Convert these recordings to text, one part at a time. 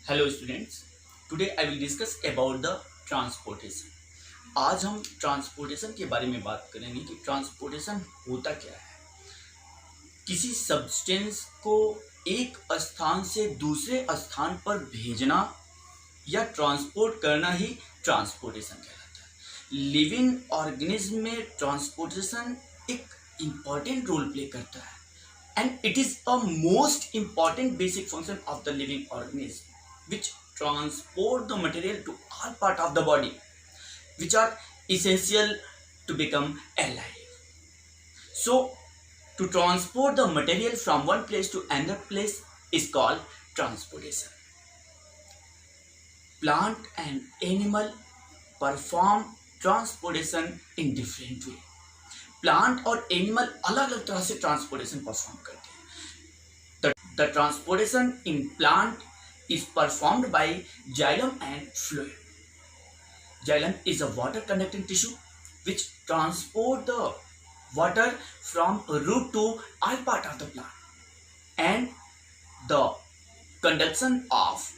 Hello students, today I will discuss about the transportation. आज हम transportation के बारे में बात करेंगे कि ट्रांसपोर्टेशन होता क्या है। किसी सब्सटेंस को एक स्थान से दूसरे स्थान पर भेजना या ट्रांसपोर्ट करना ही ट्रांसपोर्टेशन कहलाता है। लिविंग ऑर्गेनिज्म में ट्रांसपोर्टेशन एक इम्पॉर्टेंट रोल प्ले करता है and it is a most important basic function of the living organism which transport the material to all part of the body which are essential to become alive. So to transport the material from one place to another place is called transportation. Plant and animal perform transportation in different way. Plant और animal अलग अलग तरह से transportation perform करते हैं। The transportation in plant is performed by xylem and phloem. Xylem is a water conducting tissue which transport the water from root to all part of the plant and the conduction of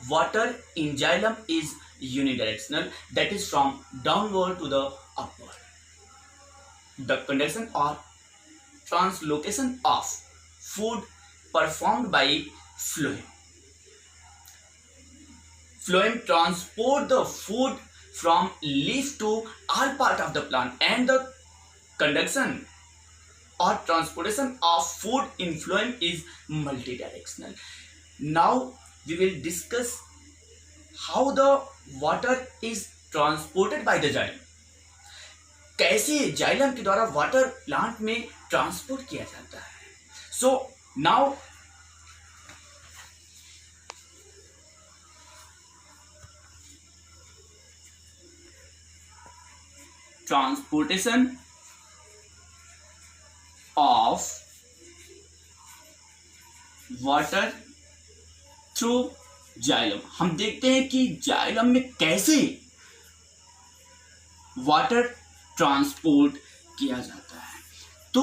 water in xylem is unidirectional, that is from downward to the upward. The conduction or translocation of food performed by phloem. Phloem transport the food from leaf to all part of the plant, and the conduction or transportation of food in phloem is multidirectional. Now we will discuss how the water is transported by the xylem. कैसे xylem के द्वारा water plant में transport किया जाता है। So now transportation of water through xylem. हम देखते हैं कि जाइलम में कैसे वाटर ट्रांसपोर्ट किया जाता है। तो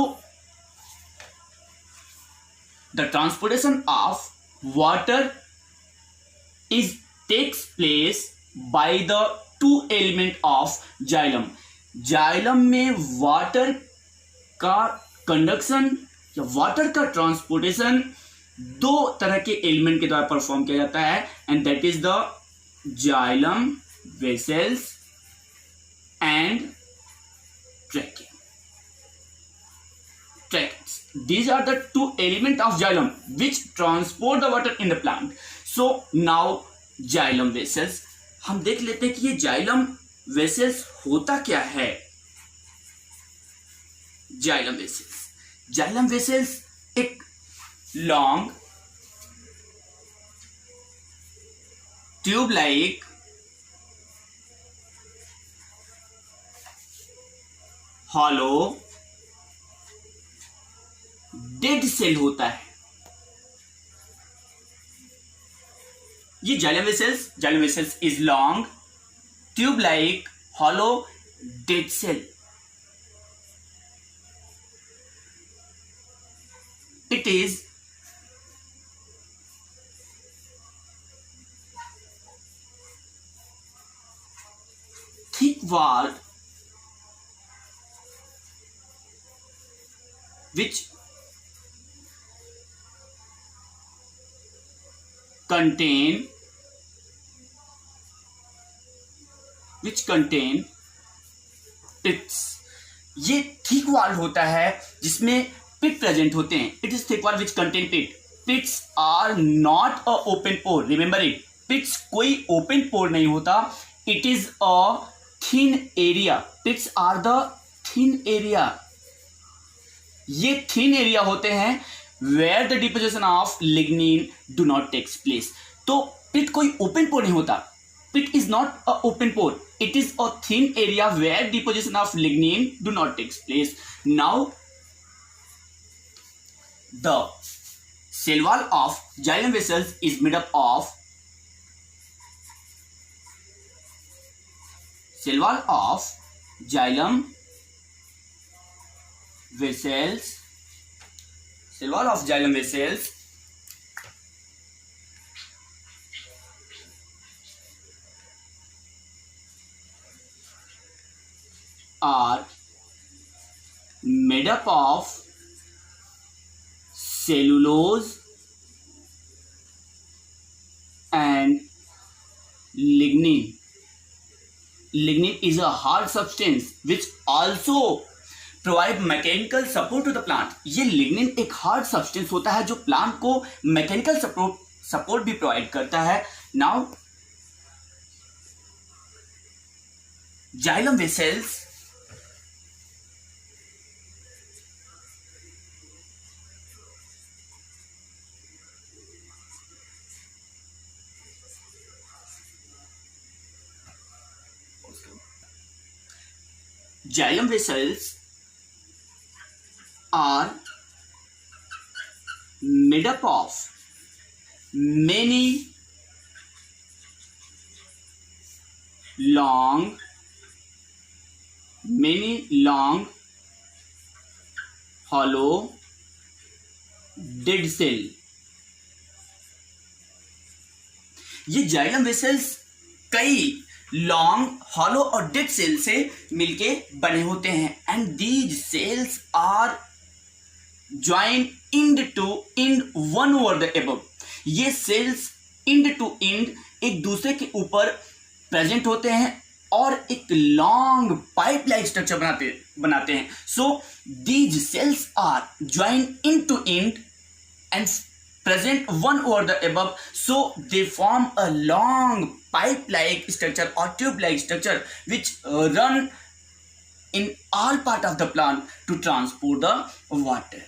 the transportation of water is takes place by the two element of xylem. Xylem में वाटर का कंडक्शन या वाटर का ट्रांसपोर्टेशन दो तरह के एलिमेंट के द्वारा परफॉर्म किया जाता है, and that is the xylem vessels and tracheids. These are the two elements of xylem which transport the water in the plant. So now xylem vessels, हम देख लेते हैं कि ये xylem vessels होता क्या है। xylem vessels एक long tube like hollow dead cell होता है। ये xylem vessels is long tube like hollow dead cell. It is thick walled which contain pits. ये थिक वॉल होता है जिसमें पिट प्रेजेंट होते हैं। It is thick wall which contain pit. Pits are not a open pore, remember it. Pits कोई open pore नहीं होता, it is a thin area. Pits are the thin area. ये thin area होते हैं where the deposition of lignin do not takes place. तो pit कोई open pore नहीं होता, pit is not a open pore, it is a thin area where deposition of lignin do not takes place. Now the cell wall of xylem vessels is made up of xylem vessels cell wall of xylem vessels are made up of cellulose and lignin. Lignin is a hard substance which also provide mechanical support to the plant. ये lignin एक hard substance होता है जो plant को mechanical support भी provide करता है. Now xylem vessels are made up of many long hollow dead cell. ये जाइलम वेसल्स कई लॉन्ग हॉलो और डेड सेल से मिलके बने होते हैं. And these cells are join end to end one over the above. ये सेल्स इंड टू इंड एक दूसरे के ऊपर प्रेजेंट होते हैं और एक लॉन्ग पाइप लाइक स्ट्रक्चर बनाते हैं. So these cells are join end to end and present one over the above, so they form a long pipe like structure or tube like structure which run in all part of the plant to transport the water.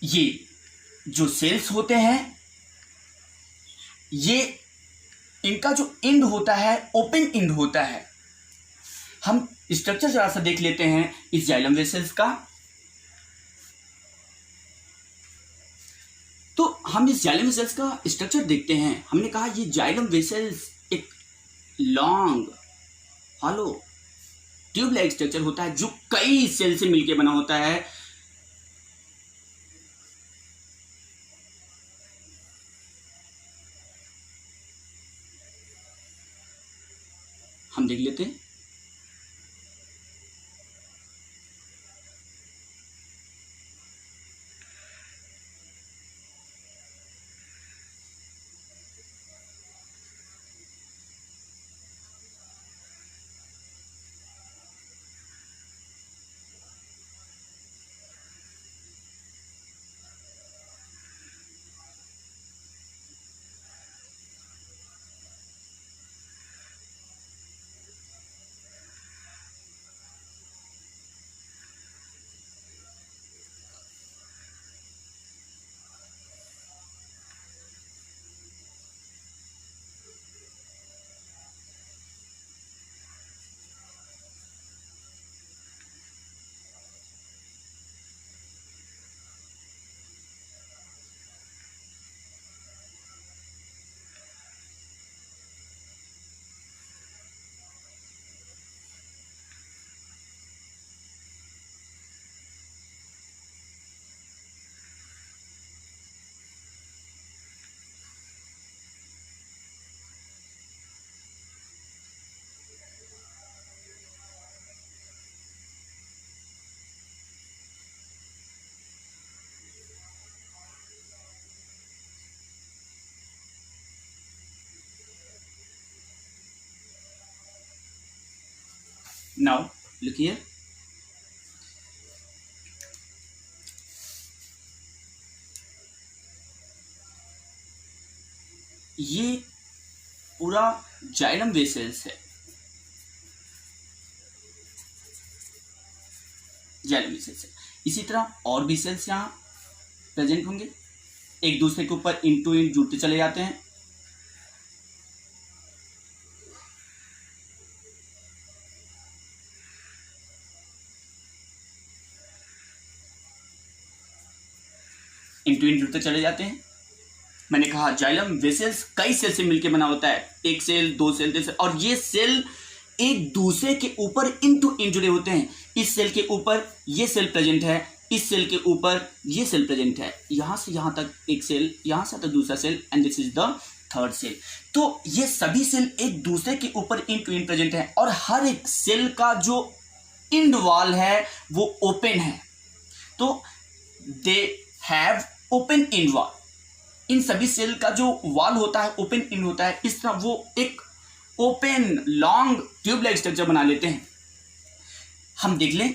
ये जो sales होते हैं ये इनका जो end होता है open end होता है. हम स्ट्रक्चर जरा सा देख लेते हैं इस जाइलम वेसल्स का. तो हम इस जाइलम वेसल्स का स्ट्रक्चर देखते हैं. हमने कहा ये जाइलम वेसल्स एक long hollow tube like structure होता है जो कई सेल से मिलकर बना होता है. हम देख लेते हैं. Now look here. ये पूरा जाइलम वेसल्स है. जाइलम वेसल्स है. इसी तरह और भी सेल्स यहाँ प्रेजेंट होंगे, एक दूसरे के ऊपर इन टू इन जुड़ते चले जाते हैं. इन टू इन जुड़ते चले जाते हैं. मैंने कहा जाइलम वेसल्स कई सेल से मिलकर बना होता है. एक सेल, दो सेल, तीन सेल, और ये सेल एक दूसरे के ऊपर इन टू इन जुड़े होते हैं. इस सेल के ऊपर ये सेल प्रेजेंट है, इस सेल के ऊपर ये सेल प्रेजेंट है. यहां से यहां तक एक सेल, यहां से तक दूसरा cell, and this is the third cell. तो ये सभी सेल एक दूसरे के ऊपर इन टू इन प्रेजेंट है और हर एक सेल का जो इंड वॉल है वो ओपन है। तो they have open end wall. इन सभी सेल का जो वॉल होता है ओपन इंड होता है। इस तरह वो एक open long tube like structure बना लेते हैं। हम देख लें,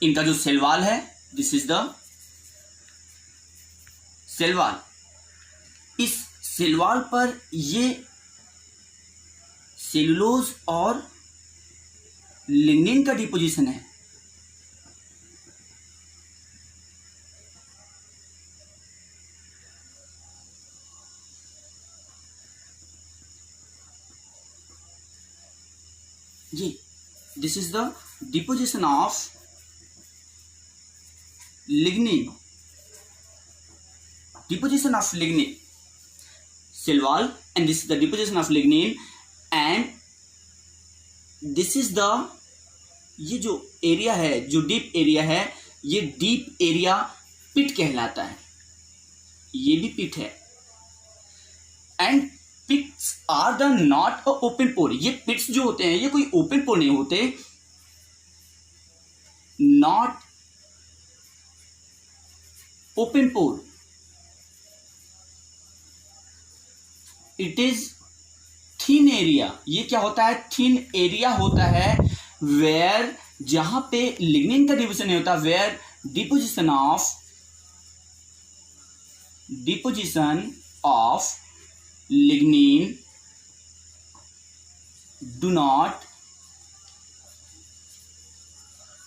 इनका जो सेल वॉल है, this is the cell wall. इस सेल वॉल पर ये सेलुलोज और लिग्निन का डिपोजिशन है। ये this is the deposition of lignin, deposition of lignin, cell wall, and this is the deposition of lignin, and this is the, ये जो area है, जो डीप एरिया है, ये डीप एरिया पिट कहलाता है। ये भी पिट है। And pits are the not a open pore. ये पिट्स जो होते हैं ये कोई ओपन पोर नहीं होते। Not open pore, it is thin area. ये क्या होता है? थिन एरिया होता है वेयर, जहां पे लिग्निन का डिपोजिशन नहीं होता, where deposition of lignin do not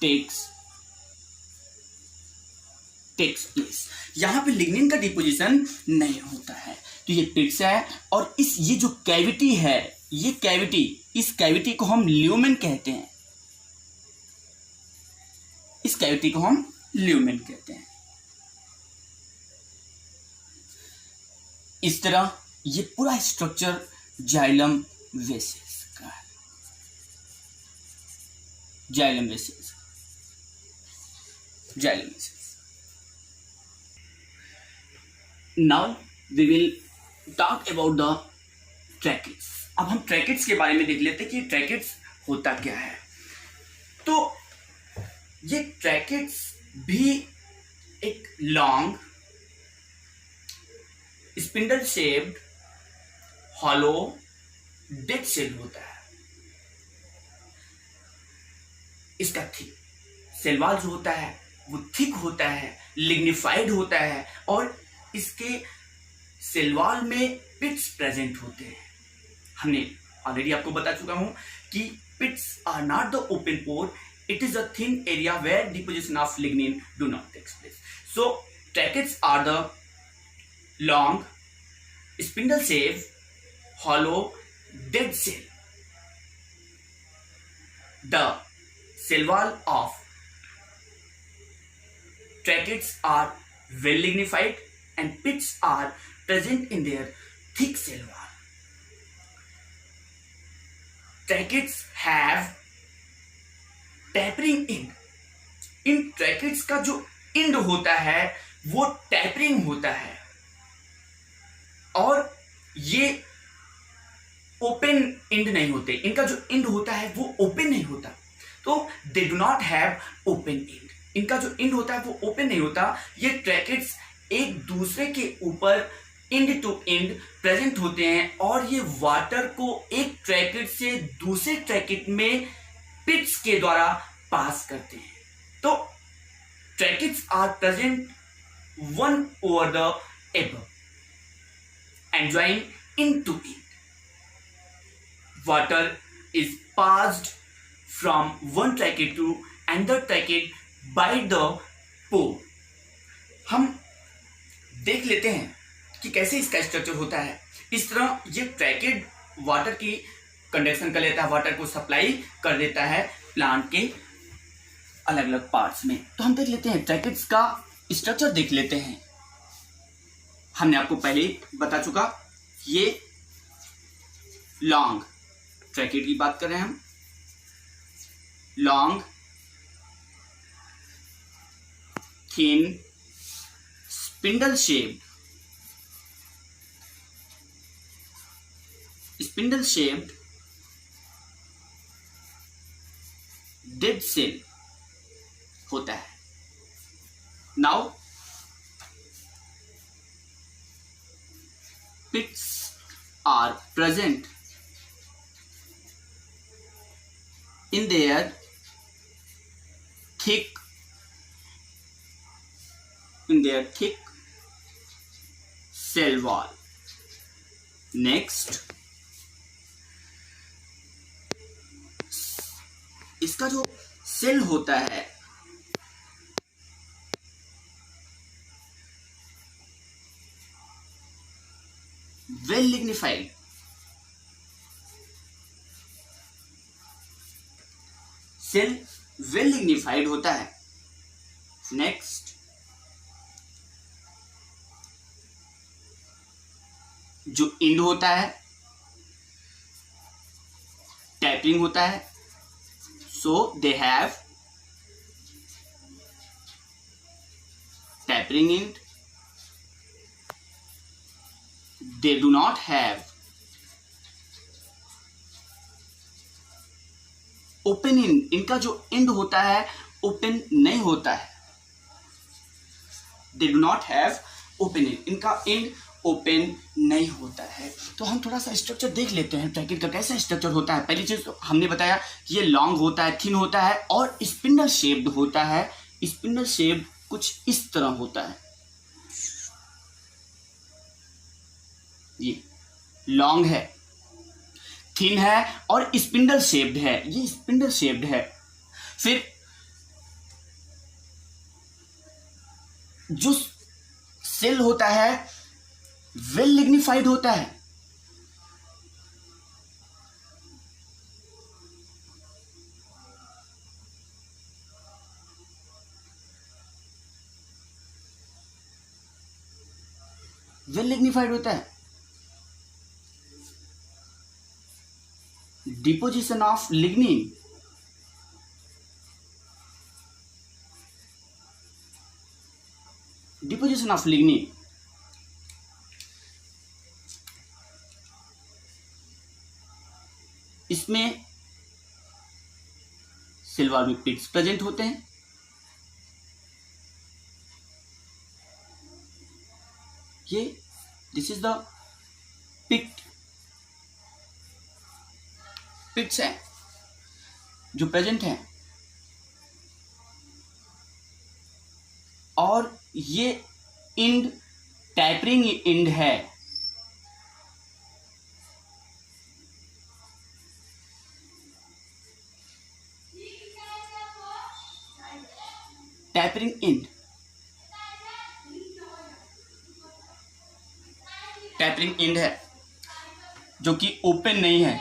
takes place. यहां पे लिग्निन का डिपोजिशन नहीं होता है। तो ये पिट्स है और ये जो कैविटी है, ये कैविटी, इस कैविटी को हम ल्यूमेन कहते हैं। इस कैविटी को हम ल्यूमेन कहते हैं। इस तरह ये पूरा स्ट्रक्चर जाइलम वेसिस का है। Xylem vases. Now we will talk about the tracheids। अब हम ट्रैकिड्स के बारे में देख लेते हैं कि ट्रैकिड्स होता क्या है। तो ये ट्रैकिड्स भी एक long spindle shaped hollow dead cell होता है। इसका थिक सेल वॉल जो होता है वो थिक होता है, लिग्निफाइड होता है और इसके सेल वॉल में पिट्स प्रेजेंट होते हैं। हमने ऑलरेडी आपको बता चुका हूं कि pits are not the open pore, it is a thin area where deposition of lignin do not takes place. So tracheids are the long spindle shape hollow dead cell. The cell wall of tracheids are well lignified and pits are present in their thick cell wall. Tracheids have tapering end. In tracheids का जो end होता है वो tapering होता है और ये open end नहीं होते। इनका जो इंड होता है वो ओपन नहीं होता, तो they do not have open end. इनका जो इंड होता है वो ओपन नहीं होता। ये ट्रैकिड्स एक दूसरे के ऊपर इंड टू इंड प्रेजेंट होते हैं और ये वाटर को एक ट्रैकिड से दूसरे ट्रैकिड में पिट्स के द्वारा पास करते हैं। तो tracheids are present one over the above and join into it. Water is passed from one trachea to another trachea by the pore. हम देख लेते हैं कि कैसे इसका स्ट्रक्चर होता है। इस तरह ये ट्रैकिड वाटर की कंडक्शन कर लेता है, वाटर को सप्लाई कर देता है प्लांट के अलग अलग पार्ट्स में। तो हम देख लेते हैं ट्रैकिड्स का स्ट्रक्चर देख लेते हैं। हमने आपको पहले ही बता चुका, ये लॉन्ग ट्रैकिड की बात कर रहे हैं हम। Long thin spindle shaped dead cell होता है. Now pits are present in their thick cell wall. Next, इसका जो सेल होता है well lignified, cell well lignified होता है. नेक्स्ट, जो इंड होता है टैपिंग होता है. So they have tapering end. They do not have open end. इनका जो end होता है open नहीं होता है. They do not have open end. इनका end ओपन नहीं होता है. तो हम थोड़ा सा स्ट्रक्चर देख लेते हैं ट्रैकेट का कैसा स्ट्रक्चर होता है. पहली चीज तो हमने बताया ये लॉन्ग होता है, थिन होता है और स्पिंडल शेप्ड होता है. स्पिंडल शेप्ड कुछ इस तरह होता है. ये लॉन्ग है, थिन है और स्पिंडल शेप्ड है. ये स्पिंडल शेप्ड है. फिर जो सेल होता है वेल लिग्निफाइड होता है. वेल लिग्निफाइड होता है. Deposition of lignin. Deposition of lignin इसमें सेल वॉल में पिट्स प्रेजेंट होते हैं. ये दिस इज द पिट्स है जो प्रेजेंट है. और ये इंड टैपरिंग इंड है. टैपरिंग इंड, टैपरिंग इंड है जो कि ओपन नहीं है,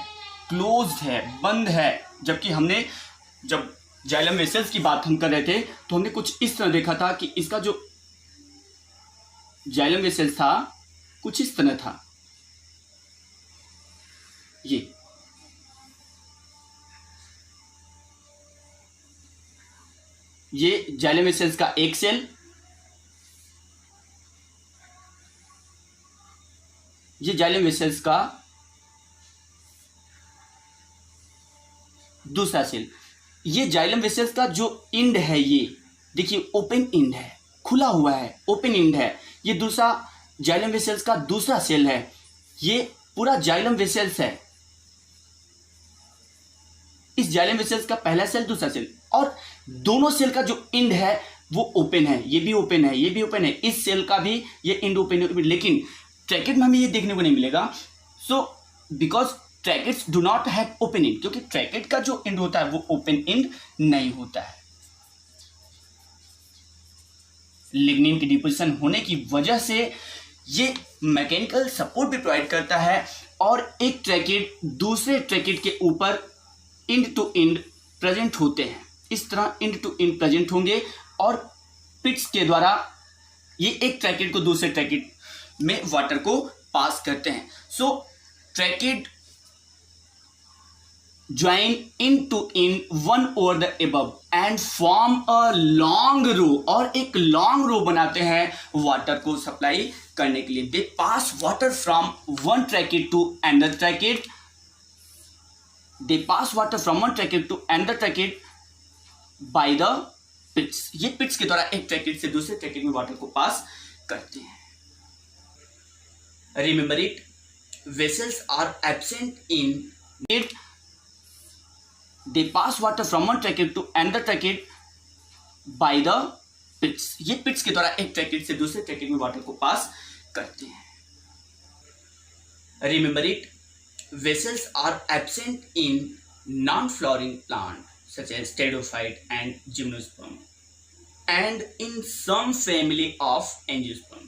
क्लोज्ड है, बंद है. जबकि हमने जब जाइलम वेसल्स की बात हम कर रहे थे तो हमने कुछ इस तरह देखा था कि इसका जो जाइलम वेसल्स था कुछ इस तरह था. ये जाइलम वेसल्स का एक सेल, ये जाइलम वेसल्स का दूसरा सेल. ये जाइलम वेसल्स का जो इंड है ये देखिए ओपन इंड है, खुला हुआ है, ओपन इंड है. ये दूसरा जाइलम वेसल्स का दूसरा सेल है. ये पूरा जाइलम वेसल्स है. इस जाइलम वेसल्स का पहला सेल, दूसरा सेल, और दोनों सेल का जो इंड है वो ओपन है. ये भी ओपन है, ये भी ओपन है. इस सेल का भी ये इंड ओपन है. लेकिन ट्रैकेट में हमें ये देखने को नहीं मिलेगा. So because tracheids do not have open end, क्योंकि ट्रैकेट का जो इंड होता है वो ओपन इंड नहीं होता है. लिग्निन की डिपोजिशन होने की वजह से ये मैकेनिकल सपोर्ट भी प्रोवाइड करता है और एक ट्रैकेट दूसरे ट्रैकेट के ऊपर इंड टू इंड प्रेजेंट होते हैं. इस तरह इंड टू इंड प्रेजेंट होंगे और पिट्स के द्वारा ये एक ट्रैकेट को दूसरे ट्रैकेट में वाटर को पास करते हैं. सो ट्रैकेट join in one over the above and form a long row, और एक लॉन्ग रो बनाते हैं वाटर को सप्लाई करने के लिए. They pass water from one tracheid to another tracheid. They pass water from one tracheid to another tracheid by the pits. ये pits के द्वारा एक ट्रैकेट से दूसरे ट्रैकेट में वाटर को पास करते हैं. Remember it, vessels are absent in it. They pass water from one trachea to another trachea by the pits. ये पिट्स के द्वारा एक ट्रैकेट से दूसरे ट्रैकेट में वाटर को पास करते हैं. Remember it, vessels are absent in non-flowering plant such as pteridophyte and gymnosperm and in some family of angiosperm.